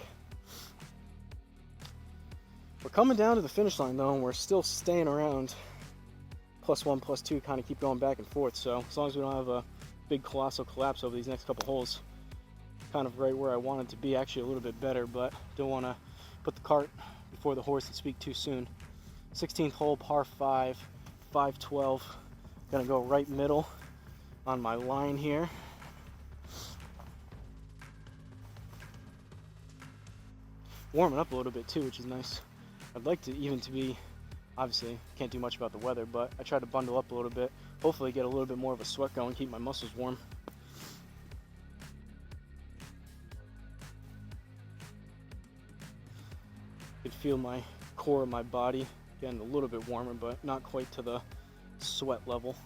We're coming down to the finish line though, and we're still staying around +1, +2, kind of keep going back and forth. So as long as we don't have a big colossal collapse over these next couple holes, kind of right where I want it to be, actually a little bit better, but don't want to put the cart before the horse would speak too soon. 16th hole, par 5, 512. Gonna go right middle on my line here. Warming up a little bit too, which is nice. I'd like to be, obviously can't do much about the weather, but I try to bundle up a little bit. Hopefully get a little bit more of a sweat going, keep my muscles warm. I can feel my core of my body getting a little bit warmer, but not quite to the sweat level.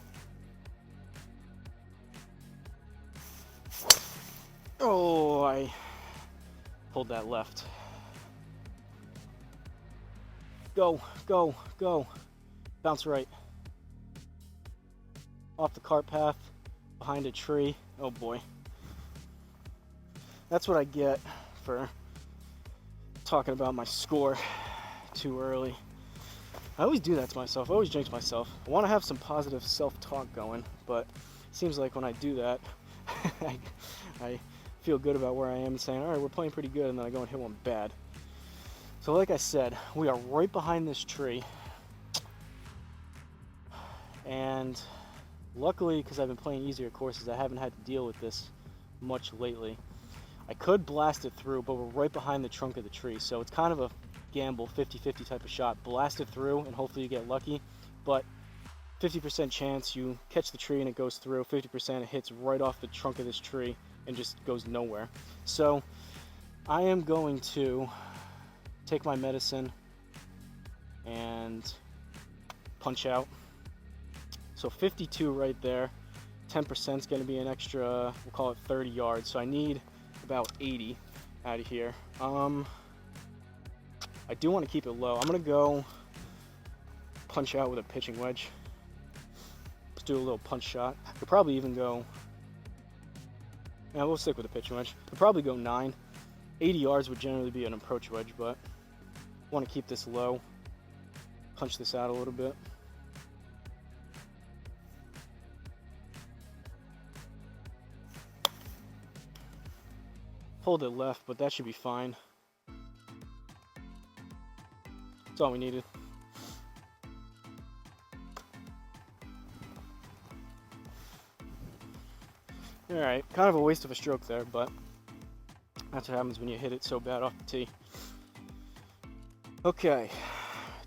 Oh, I pulled that left. Go, go, go. Bounce right. Off the cart path, behind a tree. Oh boy. That's what I get for talking about my score too early. I always do that to myself. I always jinx myself. I want to have some positive self-talk going, but it seems like when I do that, I feel good about where I am and saying, all right, we're playing pretty good, and then I go and hit one bad. So like I said, we are right behind this tree, and luckily, because I've been playing easier courses, I haven't had to deal with this much lately. I could blast it through, but we're right behind the trunk of the tree, so it's kind of a gamble, 50-50 type of shot. Blast it through and hopefully you get lucky, but 50% chance you catch the tree and it goes through, 50% it hits right off the trunk of this tree and just goes nowhere. So I am going to take my medicine and punch out. So 52 right there. 10% is going to be an extra, we'll call it 30 yards. So I need about 80 out of here. I do want to keep it low. I'm going to go punch out with a pitching wedge. Let's do a little punch shot. Could probably even go, yeah, we'll stick with a pitching wedge. Could probably go 9. 80 yards would generally be an approach wedge, but I want to keep this low. Punch this out a little bit. Pulled it left, but that should be fine. That's all we needed. Alright, kind of a waste of a stroke there, but that's what happens when you hit it so bad off the tee. Okay,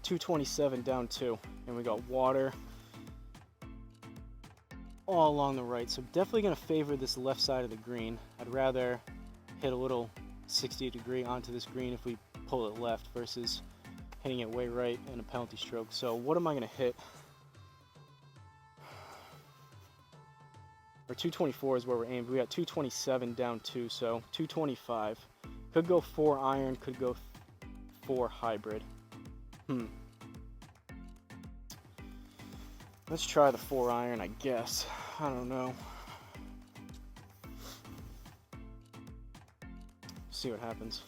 227 down 2, and we got water all along the right, so definitely going to favor this left side of the green. I'd rather hit a little 60-degree onto this green if we pull it left versus hitting it way right in a penalty stroke. So what am I going to hit? Or 224 is where we're aimed. We got 227 down 2, so 225. Could go 4 iron, could go 4 hybrid. Let's try the 4 iron, I guess. I don't know. See what happens.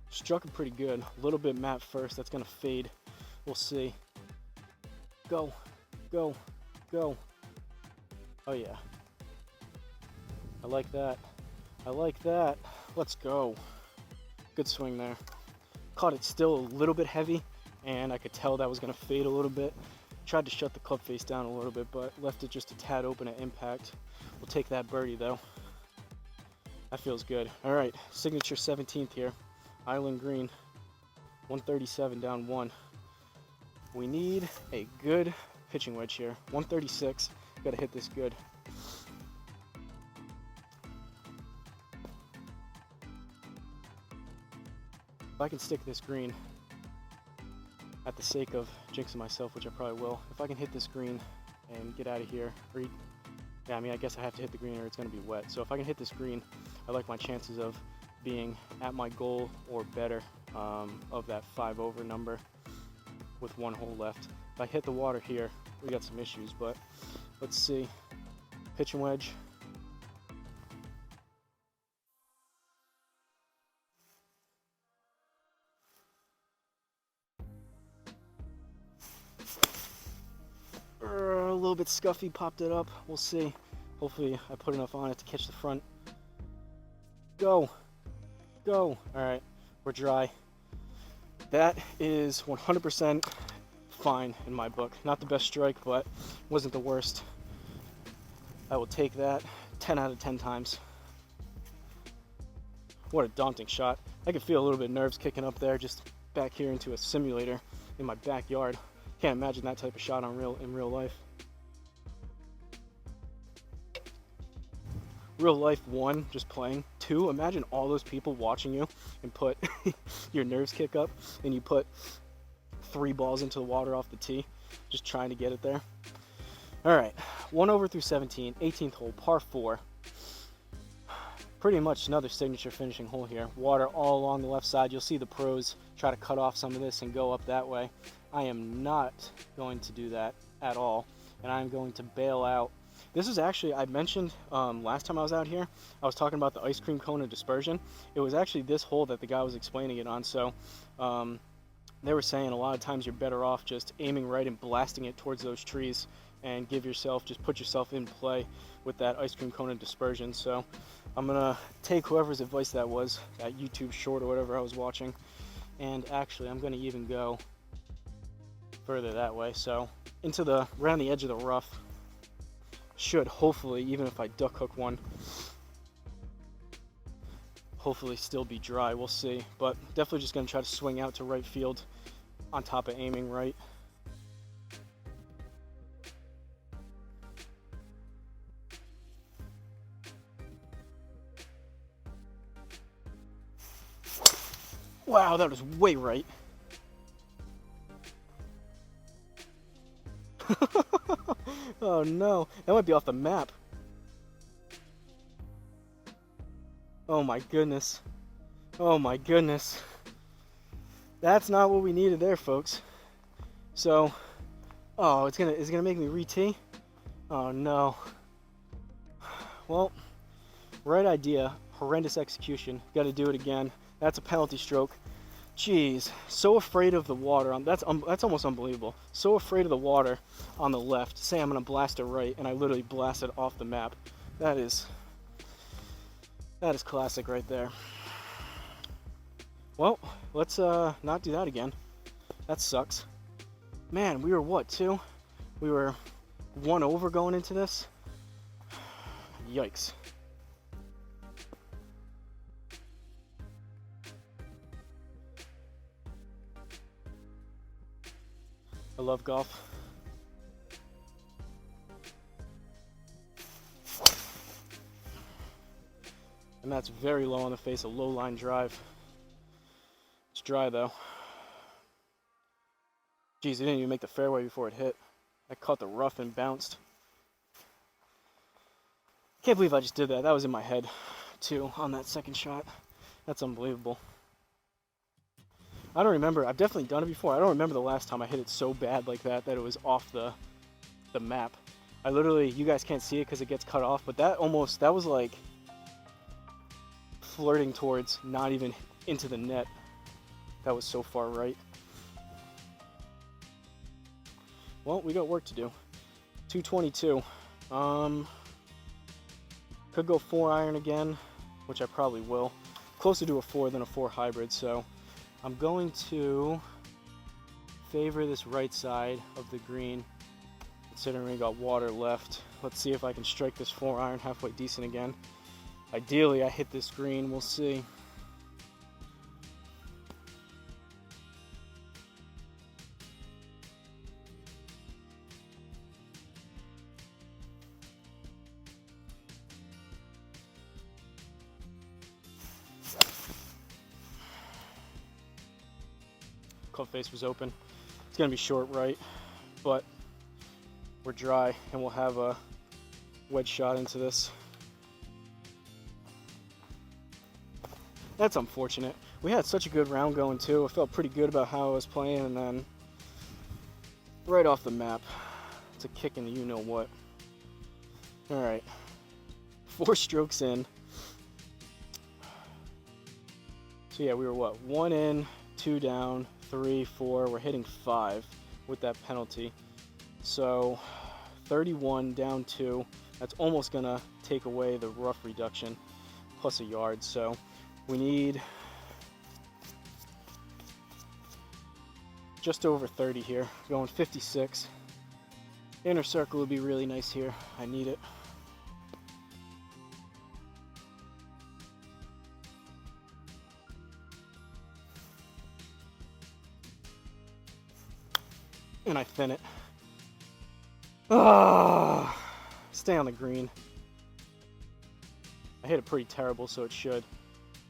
Struck it pretty good. A little bit matte first. That's gonna fade. We'll see. Go, go, go. Oh yeah. I like that. I like that. Let's go. Good swing there. Caught it still a little bit heavy, and I could tell that was gonna fade a little bit. Tried to shut the club face down a little bit, but left it just a tad open at impact. We'll take that birdie though. That feels good. All right, signature 17th here. Island green, 137 down 1. We need a good pitching wedge here. 136, gotta hit this good. If I can stick this green, at the sake of jinxing myself, which I probably will, if I can hit this green and get out of here, or yeah, I mean, I guess I have to hit the green or it's gonna be wet. So if I can hit this green, I like my chances of being at my goal or better of that 5 over number with 1 hole left. If I hit the water here, we got some issues, but let's see. Pitching wedge. bit scuffy, popped it up. We'll see. Hopefully I put enough on it to catch the front. Go. Go. All right, we're dry. That is 100% fine in my book. Not the best strike, but wasn't the worst. I will take that 10 out of 10 times. What a daunting shot. I could feel a little bit of nerves kicking up there, just back here into a simulator in my backyard. Can't imagine that type of shot in real life. Real life, 1, just playing. 2, imagine all those people watching you and put your nerves kick up and you put 3 balls into the water off the tee, just trying to get it there. All right, 1 over through 17, 18th hole, par 4. Pretty much another signature finishing hole here. Water all along the left side. You'll see the pros try to cut off some of this and go up that way. I am not going to do that at all, and I'm going to bail out. This is actually, I mentioned last time I was out here, I was talking about the ice cream cone of dispersion. It was actually this hole that the guy was explaining it on. So they were saying a lot of times you're better off just aiming right and blasting it towards those trees and just put yourself in play with that ice cream cone of dispersion. So I'm gonna take whoever's advice that was, that YouTube short or whatever I was watching, and actually I'm gonna even go further that way. So around the edge of the rough. Should hopefully, even if I duck hook one, hopefully still be dry. We'll see, but definitely just gonna try to swing out to right field on top of aiming right. Wow, that was way right. Oh no, that might be off the map. Oh my goodness. Oh my goodness. That's not what we needed there, folks. So, oh, it's gonna make me re-tee? Oh no. Well, right idea, horrendous execution. Gotta do it again. That's a penalty stroke. Jeez, so afraid of the water. That's almost unbelievable. So afraid of the water on the left. Say I'm gonna blast it right, and I literally blast it off the map. That is classic right there. Well, let's not do that again. That sucks. Man, we were what, 2? We were 1 over going into this. Yikes. I love golf. And that's very low on the face, a low line drive. It's dry though. Geez, it didn't even make the fairway before it hit. I caught the rough and bounced. Can't believe I just did that. That was in my head too on that second shot. That's unbelievable. I don't remember. I've definitely done it before. I don't remember the last time I hit it so bad like that it was off the map. I literally, you guys can't see it because it gets cut off, but that was like flirting towards not even into the net. That was so far right. Well, we got work to do. 222. Could go 4-iron again, which I probably will. Closer to a 4 than a 4 hybrid, so I'm going to favor this right side of the green, considering we got water left. Let's see if I can strike this 4-iron halfway decent again. Ideally, I hit this green. We'll see. Club face was open. It's gonna be short right, but we're dry and we'll have a wedge shot into this. That's unfortunate. We had such a good round going too. I felt pretty good about how I was playing, and then right off the map, it's a kick in the you-know-what. All right, 4 strokes in. So yeah, we were what? 1 in, 2 down, 3, 4. We're hitting 5 with that penalty. So 31 down 2. That's almost gonna take away the rough reduction plus a yard. So we need just over 30 here, going 56. Inner circle would be really nice here. I need it. And I thin it. Ah, stay on the green. I hit it pretty terrible, so it should.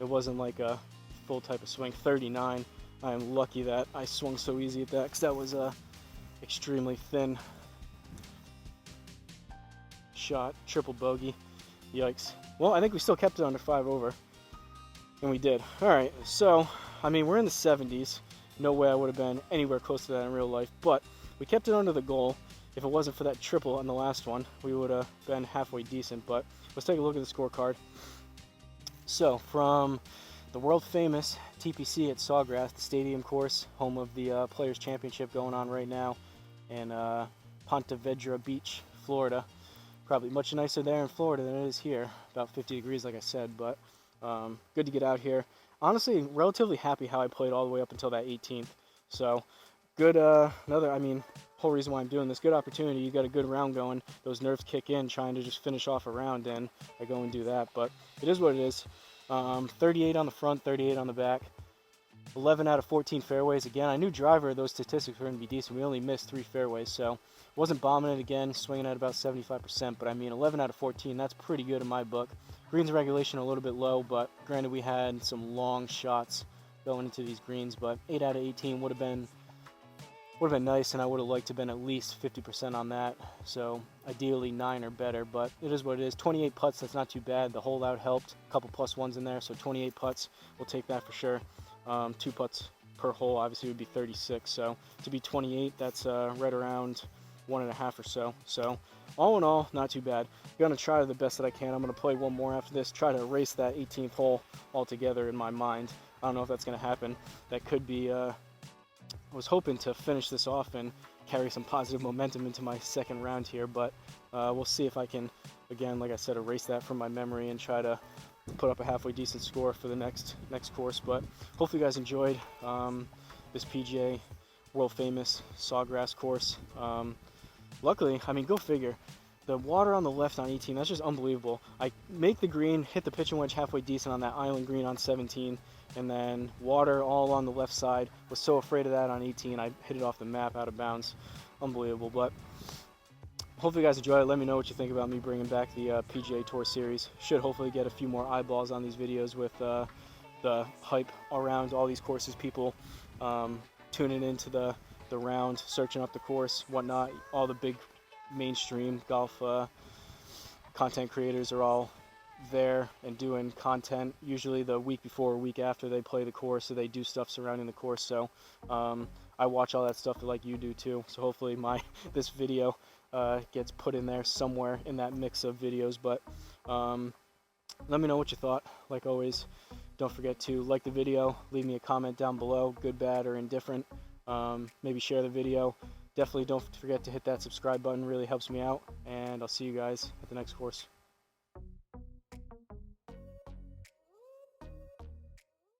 It wasn't like a full type of swing. 39. I am lucky that I swung so easy at that, because that was a extremely thin shot. Triple bogey. Yikes. Well, I think we still kept it under 5 over. And we did. Alright, so, I mean, we're in the 70s. No way I would have been anywhere close to that in real life, but we kept it under the goal. If it wasn't for that triple on the last one, we would have been halfway decent. But let's take a look at the scorecard. So, from the world famous TPC at Sawgrass, the stadium course, home of the Players Championship going on right now, in Ponte Vedra Beach, Florida. Probably much nicer there in Florida than it is here. About 50 degrees, like I said, but good to get out here. Honestly, relatively happy how I played all the way up until that 18th. So, good, I mean, whole reason why I'm doing this, good opportunity. You got a good round going. Those nerves kick in trying to just finish off a round, and I go and do that. But it is what it is. 38 on the front, 38 on the back. 11 out of 14 fairways. Again, I knew driver, those statistics were going to be decent. We only missed 3 fairways, so wasn't bombing it again, swinging at about 75%. But I mean, 11 out of 14, that's pretty good in my book. Greens regulation a little bit low, but granted we had some long shots going into these greens. But 8 out of 18 would have been nice, and I would have liked to have been at least 50% on that. So ideally 9 or better, but it is what it is. 28 putts, that's not too bad. The hole out helped, a couple plus ones in there, so 28 putts, we'll take that for sure. 2 putts per hole obviously would be 36, so to be 28, that's right around 1.5 or so. So all in all, not too bad. Gonna try the best that I can. I'm gonna play one more after this, try to erase that 18th hole altogether in my mind. I don't know if that's gonna happen. That could be I was hoping to finish this off and carry some positive momentum into my second round here, but we'll see if I can, again, like I said, erase that from my memory and try to put up a halfway decent score for the next course. But hopefully you guys enjoyed this PGA world famous Sawgrass course. Luckily, I mean, go figure, the water on the left on 18, that's just unbelievable. I make the green, hit the pitching wedge halfway decent on that island green on 17, and then water all on the left side. Was so afraid of that on 18, I hit it off the map out of bounds. Unbelievable. But hopefully you guys enjoy it. Let me know what you think about me bringing back the PGA Tour series. Should hopefully get a few more eyeballs on these videos with the hype around all these courses. People tuning into the round, searching up the course, whatnot. All the big mainstream golf content creators are all there and doing content usually the week before or week after they play the course, so they do stuff surrounding the course. So I watch all that stuff like you do too, so hopefully this video gets put in there somewhere in that mix of videos. But let me know what you thought. Like always, don't forget to like the video, leave me a comment down below, good, bad, or indifferent. Maybe share the video. Definitely don't forget to hit that subscribe button, really helps me out, and I'll see you guys at the next course.